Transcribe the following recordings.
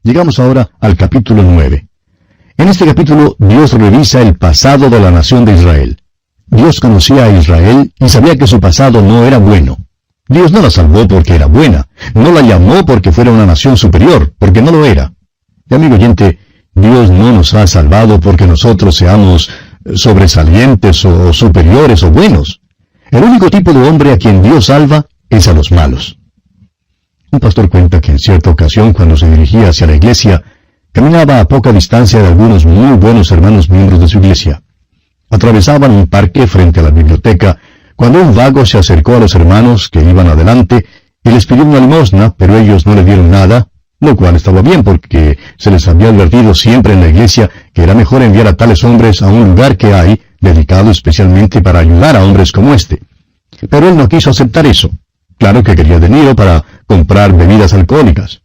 Llegamos ahora al capítulo 9. En este capítulo, Dios revisa el pasado de la nación de Israel. Dios conocía a Israel y sabía que su pasado no era bueno. Dios no la salvó porque era buena, no la llamó porque fuera una nación superior, porque no lo era. Y amigo oyente, Dios no nos ha salvado porque nosotros seamos sobresalientes o superiores o buenos. El único tipo de hombre a quien Dios salva es a los malos. Un pastor cuenta que en cierta ocasión, cuando se dirigía hacia la iglesia, caminaba a poca distancia de algunos muy buenos hermanos miembros de su iglesia. Atravesaban un parque frente a la biblioteca, cuando un vago se acercó a los hermanos que iban adelante y les pidió una limosna, pero ellos no le dieron nada, lo cual estaba bien porque se les había advertido siempre en la iglesia que era mejor enviar a tales hombres a un lugar que hay, dedicado especialmente para ayudar a hombres como este. Pero él no quiso aceptar eso. Claro que quería dinero para comprar bebidas alcohólicas.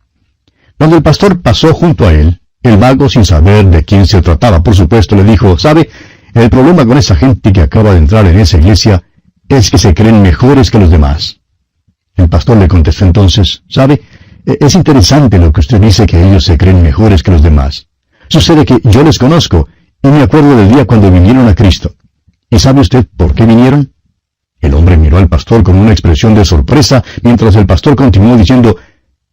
Cuando el pastor pasó junto a él, el vago, sin saber de quién se trataba, por supuesto, le dijo, «¿Sabe? El problema con esa gente que acaba de entrar en esa iglesia es que se creen mejores que los demás». El pastor le contestó entonces, «¿Sabe? Es interesante lo que usted dice que ellos se creen mejores que los demás. Sucede que yo les conozco y me acuerdo del día cuando vinieron a Cristo. ¿Y sabe usted por qué vinieron?». El hombre miró al pastor con una expresión de sorpresa, mientras el pastor continuó diciendo,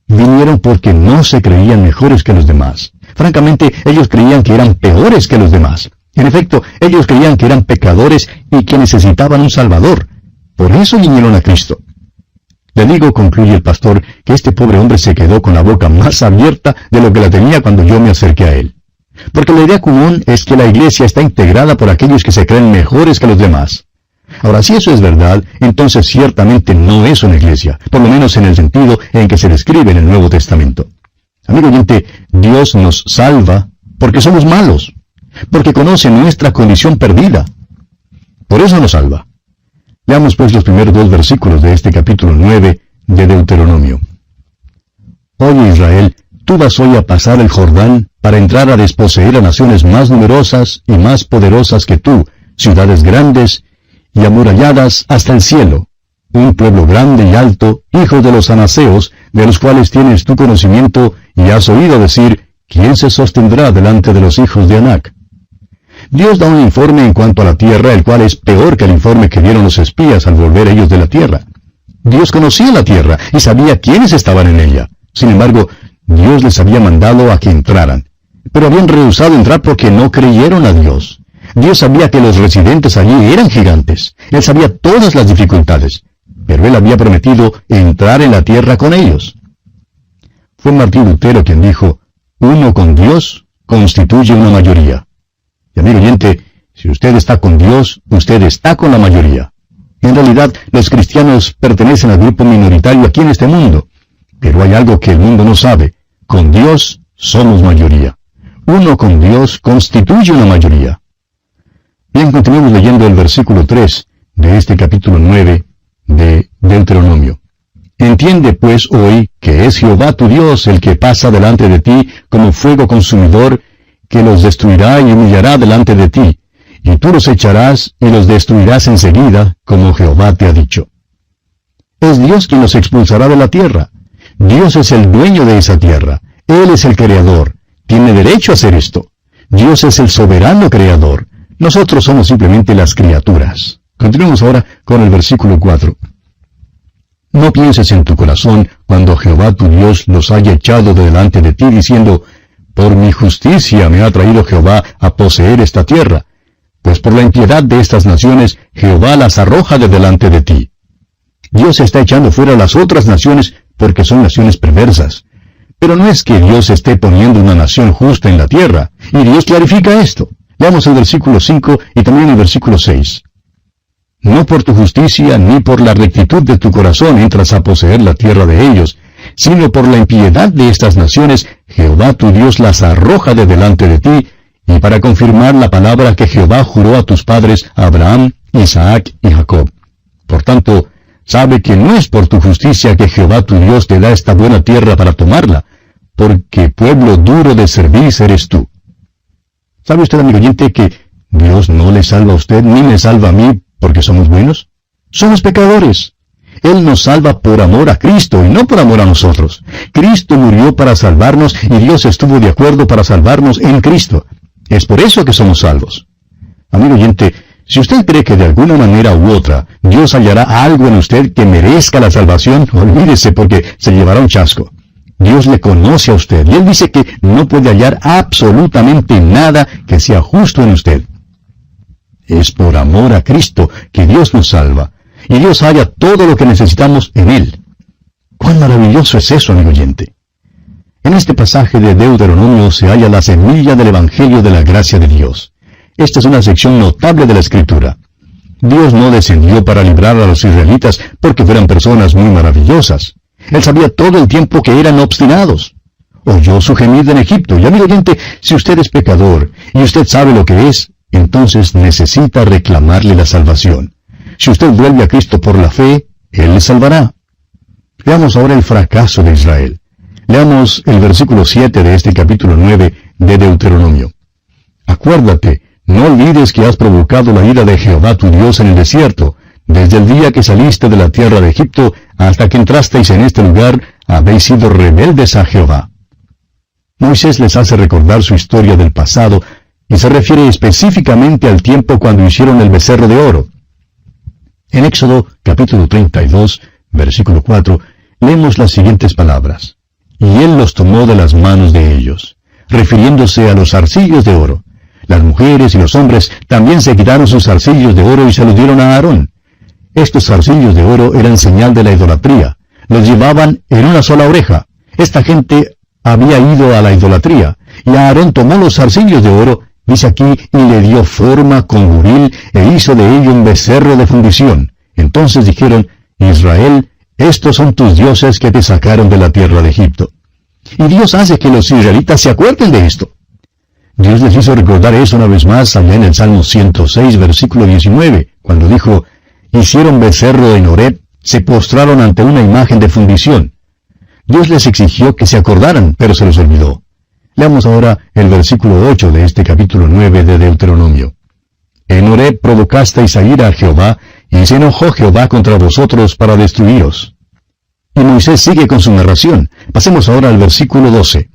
«Vinieron porque no se creían mejores que los demás. Francamente, ellos creían que eran peores que los demás. En efecto, ellos creían que eran pecadores y que necesitaban un Salvador. Por eso vinieron a Cristo». Le digo, concluye el pastor, que este pobre hombre se quedó con la boca más abierta de lo que la tenía cuando yo me acerqué a él. Porque la idea común es que la iglesia está integrada por aquellos que se creen mejores que los demás. Ahora, si eso es verdad, entonces ciertamente no es una iglesia, por lo menos en el sentido en que se describe en el Nuevo Testamento. Amigo oyente, Dios nos salva porque somos malos, porque conoce nuestra condición perdida. Por eso nos salva. Leamos pues los primeros 2 versículos de este capítulo 9 de Deuteronomio. «Oye Israel, tú vas hoy a pasar el Jordán para entrar a desposeer a naciones más numerosas y más poderosas que tú, ciudades grandes y amuralladas hasta el cielo, un pueblo grande y alto, hijos de los anaseos, de los cuales tienes tu conocimiento y has oído decir, ¿quién se sostendrá delante de los hijos de Anac?». Dios da un informe en cuanto a la tierra, el cual es peor que el informe que dieron los espías al volver ellos de la tierra. Dios conocía la tierra y sabía quiénes estaban en ella. Sin embargo, Dios les había mandado a que entraran. Pero habían rehusado entrar porque no creyeron a Dios. Dios sabía que los residentes allí eran gigantes. Él sabía todas las dificultades. Pero Él había prometido entrar en la tierra con ellos. Fue Martín Lutero quien dijo, «Uno con Dios constituye una mayoría». Y amigo oyente, si usted está con Dios, usted está con la mayoría. En realidad, los cristianos pertenecen al grupo minoritario aquí en este mundo. Pero hay algo que el mundo no sabe. Con Dios somos mayoría. Uno con Dios constituye una mayoría. Bien, continuemos leyendo el versículo 3 de este capítulo 9 de Deuteronomio. «Entiende pues hoy que es Jehová tu Dios el que pasa delante de ti como fuego consumidor, que los destruirá y humillará delante de ti, y tú los echarás y los destruirás enseguida, como Jehová te ha dicho». Es Dios quien los expulsará de la tierra. Dios es el dueño de esa tierra. Él es el creador. Tiene derecho a hacer esto. Dios es el soberano creador. Nosotros somos simplemente las criaturas. Continuemos ahora con el versículo 4. «No pienses en tu corazón cuando Jehová tu Dios los haya echado de delante de ti, diciendo, por mi justicia me ha traído Jehová a poseer esta tierra, pues por la impiedad de estas naciones Jehová las arroja de delante de ti». Dios está echando fuera las otras naciones porque son naciones perversas. Pero no es que Dios esté poniendo una nación justa en la tierra, y Dios clarifica esto. Leamos el versículo 5 y también el versículo 6. «No por tu justicia ni por la rectitud de tu corazón entras a poseer la tierra de ellos, sino por la impiedad de estas naciones, Jehová tu Dios las arroja de delante de ti, y para confirmar la palabra que Jehová juró a tus padres, Abraham, Isaac y Jacob. Por tanto, sabe que no es por tu justicia que Jehová tu Dios te da esta buena tierra para tomarla, porque pueblo duro de servir eres tú». ¿Sabe usted, amigo oyente, que Dios no le salva a usted ni me salva a mí porque somos buenos? Somos pecadores. Él nos salva por amor a Cristo y no por amor a nosotros. Cristo murió para salvarnos y Dios estuvo de acuerdo para salvarnos en Cristo. Es por eso que somos salvos. Amigo oyente, si usted cree que de alguna manera u otra Dios hallará algo en usted que merezca la salvación, olvídese porque se llevará un chasco. Dios le conoce a usted y Él dice que no puede hallar absolutamente nada que sea justo en usted. Es por amor a Cristo que Dios nos salva, y Dios halla todo lo que necesitamos en Él. ¡Cuán maravilloso es eso, amigo oyente! En este pasaje de Deuteronomio se halla la semilla del Evangelio de la gracia de Dios. Esta es una sección notable de la Escritura. Dios no descendió para librar a los israelitas porque fueran personas muy maravillosas. Él sabía todo el tiempo que eran obstinados. Oyó su gemido en Egipto, y amigo oyente, si usted es pecador, y usted sabe lo que es, entonces necesita reclamarle la salvación. Si usted vuelve a Cristo por la fe, Él le salvará. Veamos ahora el fracaso de Israel. Leamos el versículo 7 de este capítulo 9 de Deuteronomio. Acuérdate, no olvides que has provocado la ira de Jehová tu Dios en el desierto. Desde el día que saliste de la tierra de Egipto hasta que entrasteis en este lugar, habéis sido rebeldes a Jehová. Moisés les hace recordar su historia del pasado y se refiere específicamente al tiempo cuando hicieron el becerro de oro. En Éxodo capítulo 32, versículo 4, leemos las siguientes palabras. Y él los tomó de las manos de ellos, refiriéndose a los zarcillos de oro. Las mujeres y los hombres también se quitaron sus zarcillos de oro y se los dieron a Aarón. Estos zarcillos de oro eran señal de la idolatría. Los llevaban en una sola oreja. Esta gente había ido a la idolatría, y Aarón tomó los zarcillos de oro, dice aquí, y le dio forma con buril, e hizo de ello un becerro de fundición. Entonces dijeron, Israel, estos son tus dioses que te sacaron de la tierra de Egipto. Y Dios hace que los israelitas se acuerden de esto. Dios les hizo recordar eso una vez más allá en el Salmo 106, versículo 19, cuando dijo, hicieron becerro en Horeb, se postraron ante una imagen de fundición. Dios les exigió que se acordaran, pero se los olvidó. Leamos ahora el versículo 8 de este capítulo 9 de Deuteronomio. En Horeb provocasteis a ira a Jehová, y se enojó Jehová contra vosotros para destruiros. Y Moisés sigue con su narración. Pasemos ahora al versículo 12.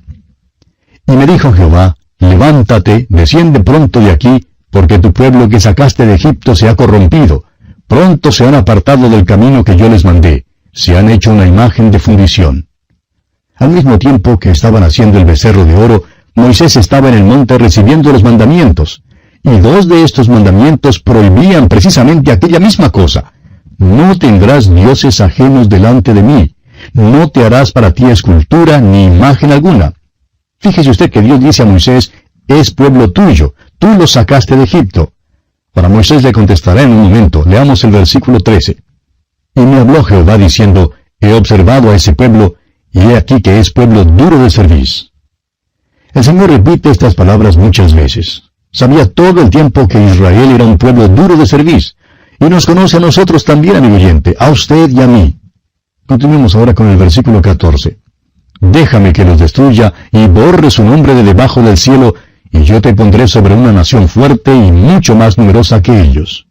Y me dijo Jehová, levántate, desciende pronto de aquí, porque tu pueblo que sacaste de Egipto se ha corrompido. Pronto se han apartado del camino que yo les mandé. Se han hecho una imagen de fundición. Al mismo tiempo que estaban haciendo el becerro de oro, Moisés estaba en el monte recibiendo los mandamientos. Y dos de estos mandamientos prohibían precisamente aquella misma cosa. No tendrás dioses ajenos delante de mí. No te harás para ti escultura ni imagen alguna. Fíjese usted que Dios dice a Moisés, es pueblo tuyo, tú lo sacaste de Egipto. Para Moisés le contestará en un momento. Leamos el versículo 13. Y me habló Jehová diciendo, he observado a ese pueblo, y he aquí que es pueblo duro de cerviz. El Señor repite estas palabras muchas veces. Sabía todo el tiempo que Israel era un pueblo duro de cerviz, y nos conoce a nosotros también, amigo oyente, a usted y a mí. Continuemos ahora con el versículo 14. Déjame que los destruya y borre su nombre de debajo del cielo, y yo te pondré sobre una nación fuerte y mucho más numerosa que ellos.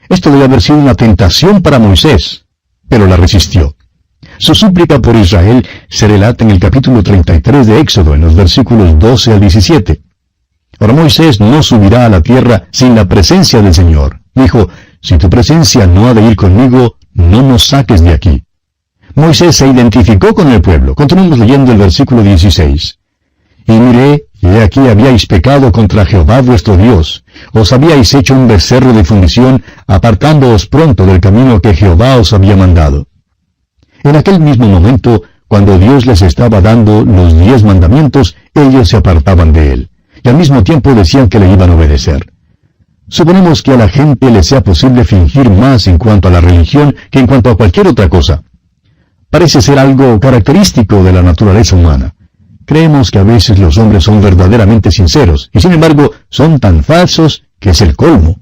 Esto debe haber sido una tentación para Moisés, pero la resistió. Su súplica por Israel se relata en el capítulo 33 de Éxodo, en los versículos 12 al 17. Ahora Moisés no subirá a la tierra sin la presencia del Señor. Dijo, si tu presencia no ha de ir conmigo, no nos saques de aquí. Moisés se identificó con el pueblo. Continuemos leyendo el versículo 16. Y miré, y he aquí habíais pecado contra Jehová vuestro Dios. Os habíais hecho un becerro de fundición, apartándoos pronto del camino que Jehová os había mandado. En aquel mismo momento, cuando Dios les estaba dando los 10 mandamientos, ellos se apartaban de él, y al mismo tiempo decían que le iban a obedecer. Suponemos que a la gente le sea posible fingir más en cuanto a la religión que en cuanto a cualquier otra cosa. Parece ser algo característico de la naturaleza humana. Creemos que a veces los hombres son verdaderamente sinceros, y sin embargo son tan falsos que es el colmo.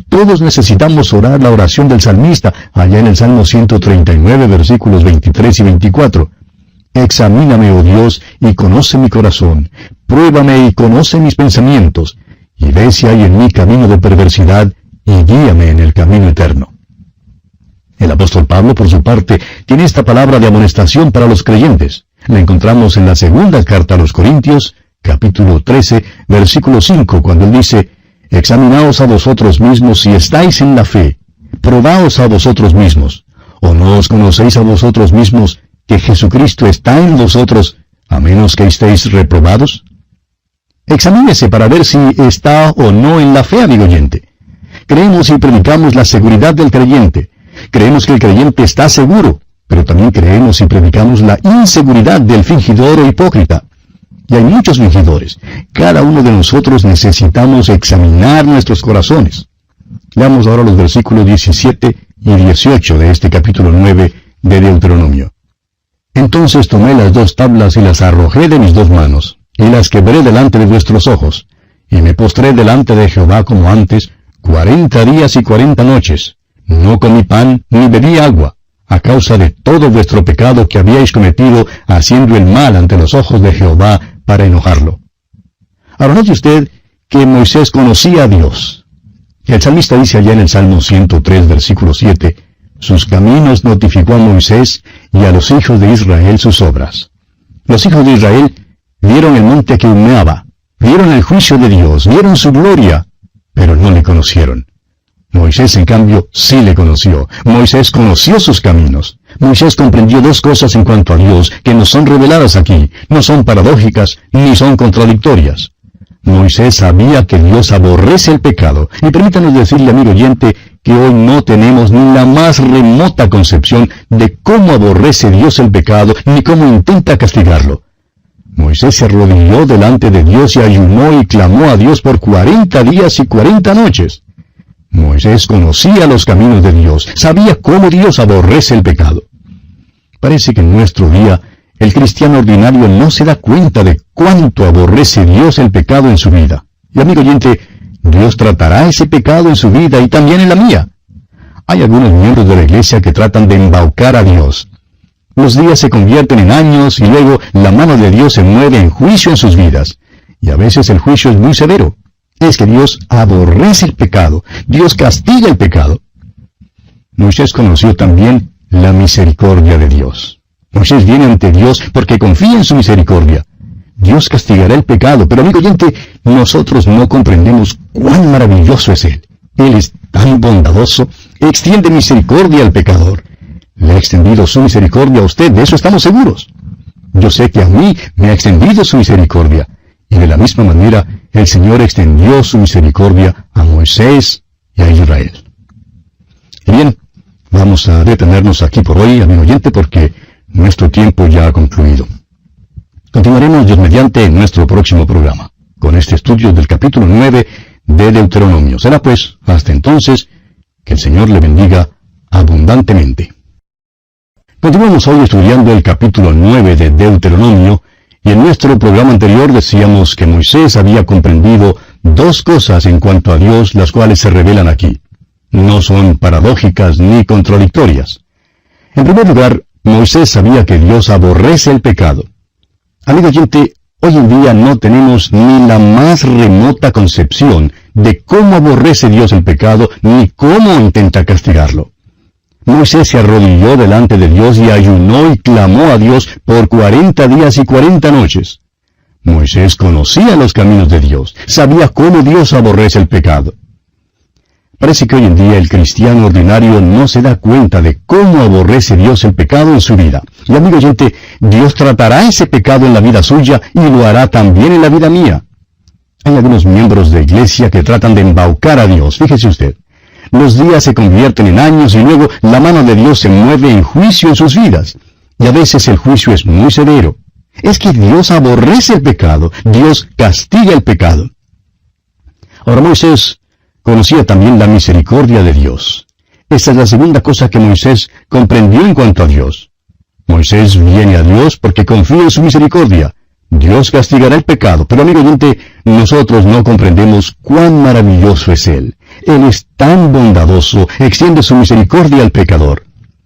Todos necesitamos orar la oración del salmista, allá en el Salmo 139, versículos 23 y 24. Examíname, oh Dios, y conoce mi corazón. Pruébame y conoce mis pensamientos, y ve si hay en mí camino de perversidad, y guíame en el camino eterno. El apóstol Pablo, por su parte, tiene esta palabra de amonestación para los creyentes. La encontramos en la segunda carta a los Corintios, capítulo 13, versículo 5, cuando él dice: «Examinaos a vosotros mismos si estáis en la fe. Probaos a vosotros mismos. ¿O no os conocéis a vosotros mismos que Jesucristo está en vosotros, a menos que estéis reprobados?» Examínese para ver si está o no en la fe, amigo oyente. Creemos y predicamos la seguridad del creyente. Creemos que el creyente está seguro, pero también creemos y predicamos la inseguridad del fingidor o hipócrita. Y hay muchos fingidores. Cada uno de nosotros necesitamos examinar nuestros corazones. Leamos ahora los versículos 17 y 18 de este capítulo 9 de Deuteronomio. «Entonces tomé las 2 tablas y las arrojé de mis 2 manos, y las quebré delante de vuestros ojos, y me postré delante de Jehová como antes, 40 días y 40 noches. No comí pan ni bebí agua, a causa de todo vuestro pecado que habíais cometido, haciendo el mal ante los ojos de Jehová para enojarlo». Ahora note usted que Moisés conocía a Dios. El salmista dice allá en el Salmo 103, versículo 7, «Sus caminos notificó a Moisés, y a los hijos de Israel sus obras». Los hijos de Israel vieron el monte que humeaba, vieron el juicio de Dios, vieron su gloria, pero no le conocieron. Moisés, en cambio, sí le conoció. Moisés conoció sus caminos. Moisés comprendió 2 cosas en cuanto a Dios que nos son reveladas aquí. No son paradójicas, ni son contradictorias. Moisés sabía que Dios aborrece el pecado. Y permítanos decirle, amigo oyente, que hoy no tenemos ni la más remota concepción de cómo aborrece Dios el pecado, ni cómo intenta castigarlo. Moisés se arrodilló delante de Dios y ayunó y clamó a Dios por 40 días y 40 noches. Moisés conocía los caminos de Dios, sabía cómo Dios aborrece el pecado. Parece que en nuestro día el cristiano ordinario no se da cuenta de cuánto aborrece Dios el pecado en su vida. Y amigo oyente, Dios tratará ese pecado en su vida y también en la mía. Hay algunos miembros de la iglesia que tratan de embaucar a Dios. Los días se convierten en años y luego la mano de Dios se mueve en juicio en sus vidas. Y a veces el juicio es muy severo. Es que Dios aborrece el pecado. Dios castiga el pecado. Moisés conoció también la misericordia de Dios. Moisés viene ante Dios porque confía en su misericordia. Dios castigará el pecado, pero amigo oyente, nosotros no comprendemos cuán maravilloso es Él. Él es tan bondadoso, extiende misericordia al pecador. Le ha extendido su misericordia a usted, de eso estamos seguros. Yo sé que a mí me ha extendido su misericordia. Y de la misma manera, el Señor extendió su misericordia a Moisés y a Israel. Y bien, vamos a detenernos aquí por hoy, amigo oyente, porque nuestro tiempo ya ha concluido. Continuaremos, Dios mediante, en nuestro próximo programa, con este estudio del capítulo 9 de Deuteronomio. Será pues, hasta entonces, que el Señor le bendiga abundantemente. Continuamos hoy estudiando el capítulo 9 de Deuteronomio, y en nuestro programa anterior decíamos que Moisés había comprendido 2 cosas en cuanto a Dios, las cuales se revelan aquí. No son paradójicas ni contradictorias. En primer lugar, Moisés sabía que Dios aborrece el pecado. Amigo oyente, hoy en día no tenemos ni la más remota concepción de cómo aborrece Dios el pecado, ni cómo intenta castigarlo. Moisés se arrodilló delante de Dios y ayunó y clamó a Dios por 40 días y 40 noches. Moisés conocía los caminos de Dios, sabía cómo Dios aborrece el pecado. Parece que hoy en día el cristiano ordinario no se da cuenta de cómo aborrece Dios el pecado en su vida. Y amigo oyente, Dios tratará ese pecado en la vida suya y lo hará también en la vida mía. Hay algunos miembros de iglesia que tratan de embaucar a Dios, fíjese usted. Los días se convierten en años y luego la mano de Dios se mueve en juicio en sus vidas. Y a veces el juicio es muy severo. Es que Dios aborrece el pecado, Dios castiga el pecado. Ahora Moisés conocía también la misericordia de Dios. Esta es la segunda cosa que Moisés comprendió en cuanto a Dios. Moisés viene a Dios porque confía en su misericordia. Dios castigará el pecado, pero amigo oyente, nosotros no comprendemos cuán maravilloso es Él. Él es tan bondadoso, extiende su misericordia al pecador.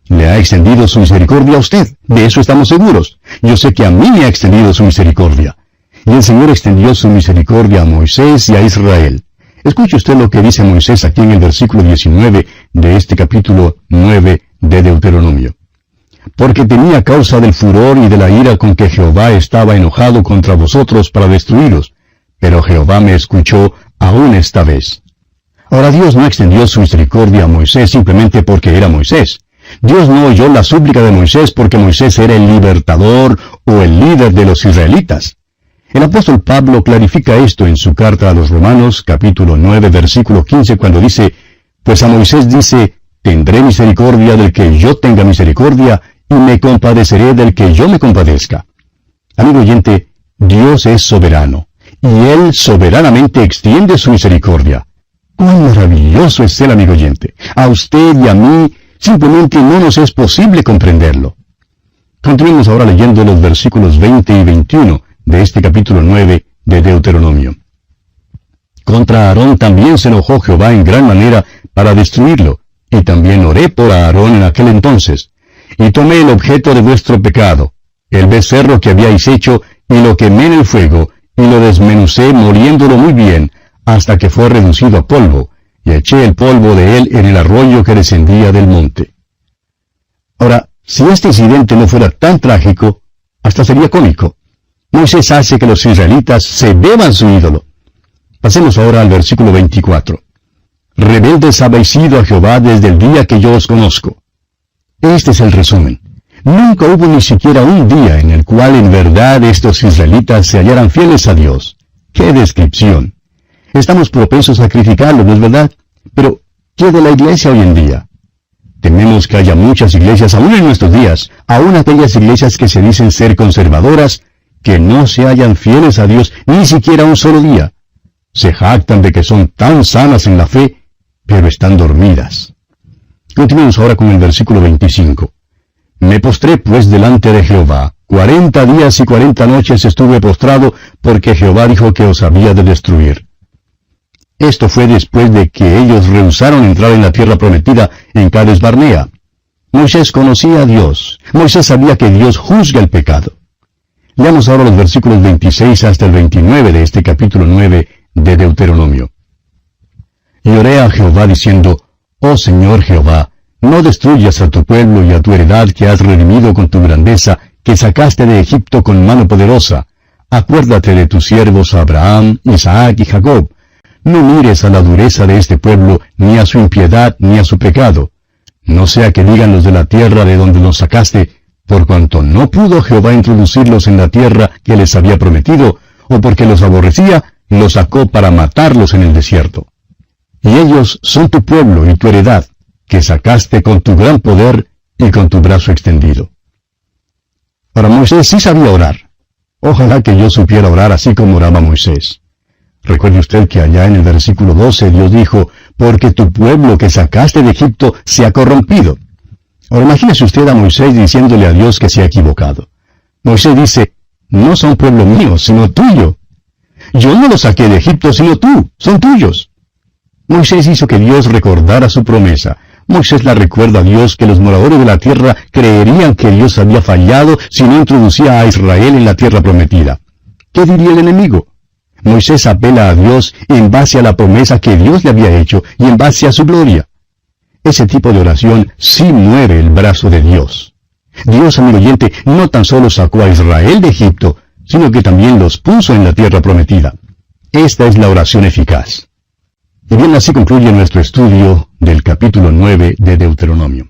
Le ha extendido su misericordia a usted, de eso estamos seguros. Yo sé que a mí me ha extendido su misericordia. Y el Señor extendió su misericordia a Moisés y a Israel. Escuche usted lo que dice Moisés aquí en el versículo 19 de este capítulo 9 de Deuteronomio. Porque tenía causa del furor y de la ira con que Jehová estaba enojado contra vosotros para destruiros, pero Jehová me escuchó aún esta vez. Ahora Dios no extendió su misericordia a Moisés simplemente porque era Moisés. Dios no oyó la súplica de Moisés porque Moisés era el libertador o el líder de los israelitas. El apóstol Pablo clarifica esto en su carta a los Romanos, capítulo 9, versículo 15, cuando dice, pues a Moisés dice, tendré misericordia del que yo tenga misericordia, y me compadeceré del que yo me compadezca. Amigo oyente, Dios es soberano, y Él soberanamente extiende su misericordia. ¡Cuán maravilloso es Él, amigo oyente! A usted y a mí simplemente no nos es posible comprenderlo. Continuemos ahora leyendo los versículos 20 y 21 de este capítulo 9 de Deuteronomio. Contra Aarón también se enojó Jehová en gran manera para destruirlo, y también oré por Aarón en aquel entonces. Y tomé el objeto de vuestro pecado, el becerro que habíais hecho, y lo quemé en el fuego, y lo desmenucé moliéndolo muy bien, hasta que fue reducido a polvo, y eché el polvo de él en el arroyo que descendía del monte. Ahora, si este incidente no fuera tan trágico, hasta sería cómico. Moisés hace que los israelitas se beban su ídolo. Pasemos ahora al versículo 24. Rebeldes habéis sido a Jehová desde el día que yo os conozco. Este es el resumen. Nunca hubo ni siquiera un día en el cual en verdad estos israelitas se hallaran fieles a Dios. ¡Qué descripción! Estamos propensos a sacrificarlo, ¿no es verdad? Pero, ¿qué de la iglesia hoy en día? Tememos que haya muchas iglesias aún en nuestros días, aún aquellas iglesias que se dicen ser conservadoras, que no se hallan fieles a Dios ni siquiera un solo día. Se jactan de que son tan sanas en la fe, pero están dormidas. Continuemos ahora con el versículo 25. Me postré pues delante de Jehová. 40 días y 40 noches estuve postrado, porque Jehová dijo que os había de destruir. Esto fue después de que ellos rehusaron entrar en la tierra prometida en Cades Barnea. Moisés conocía a Dios. Moisés sabía que Dios juzga el pecado. Leamos ahora los versículos 26 hasta el 29 de este capítulo 9 de Deuteronomio. Y oré a Jehová diciendo, Oh Señor Jehová, no destruyas a tu pueblo y a tu heredad que has redimido con tu grandeza, que sacaste de Egipto con mano poderosa. Acuérdate de tus siervos Abraham, Isaac y Jacob. No mires a la dureza de este pueblo, ni a su impiedad, ni a su pecado. No sea que digan los de la tierra de donde los sacaste, por cuanto no pudo Jehová introducirlos en la tierra que les había prometido, o porque los aborrecía, los sacó para matarlos en el desierto. Y ellos son tu pueblo y tu heredad, que sacaste con tu gran poder y con tu brazo extendido. Ahora Moisés sí sabía orar. Ojalá que yo supiera orar así como oraba Moisés. Recuerde usted que allá en el versículo 12 Dios dijo, porque tu pueblo que sacaste de Egipto se ha corrompido. Ahora imagínese usted a Moisés diciéndole a Dios que se ha equivocado. Moisés dice, no son pueblo mío, sino tuyo. Yo no los saqué de Egipto, sino tú, son tuyos. Moisés hizo que Dios recordara su promesa. Moisés la recuerda a Dios que los moradores de la tierra creerían que Dios había fallado si no introducía a Israel en la tierra prometida. ¿Qué diría el enemigo? Moisés apela a Dios en base a la promesa que Dios le había hecho y en base a su gloria. Ese tipo de oración sí mueve el brazo de Dios. Dios, amigo oyente, no tan solo sacó a Israel de Egipto, sino que también los puso en la tierra prometida. Esta es la oración eficaz. Y bien, así concluye nuestro estudio del capítulo 9 de Deuteronomio.